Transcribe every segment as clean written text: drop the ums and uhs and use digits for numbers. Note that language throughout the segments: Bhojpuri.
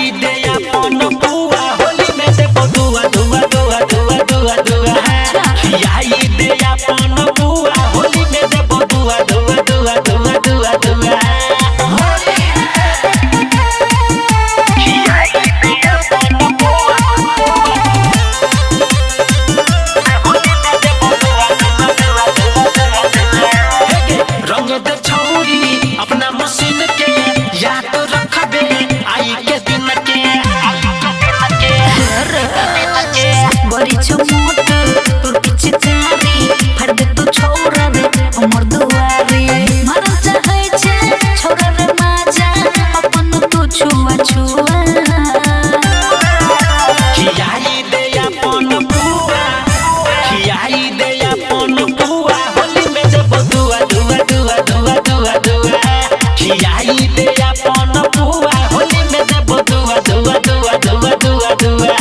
खियाई दे अपन बुआ होली में से दुआ दुआ दुआ दुआ दुआ दुआ खियाई दे अपन बुआ होली में से दुआ दुआ दुआ दुआ दुआ दुआ रंग दे छौरी अपना मशीन के याद रखबे आई के दिन के बड़ी छोट तोर पीछे चारी फड़ दे तू छोरा रे हमर दुआरी मरल चाहे छे छोरा रे माजा अपन तू छुआ छुआ खियाई दे अपन बुआ खियाई दे अपन बुआ होली में से दुआ दुआ दुआ दुआ दुआ दुआ खियाई दे अपन बुआ होली में से दुआ दुआ दुआ दुआ दुआ दुआ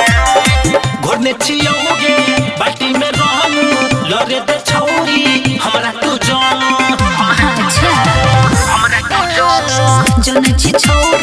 घोड़ने छियोगे बाल्टी में रहूं लरे दे छौरी हमरा तू जान अच्छा हमरा तू जान जने छी छोरा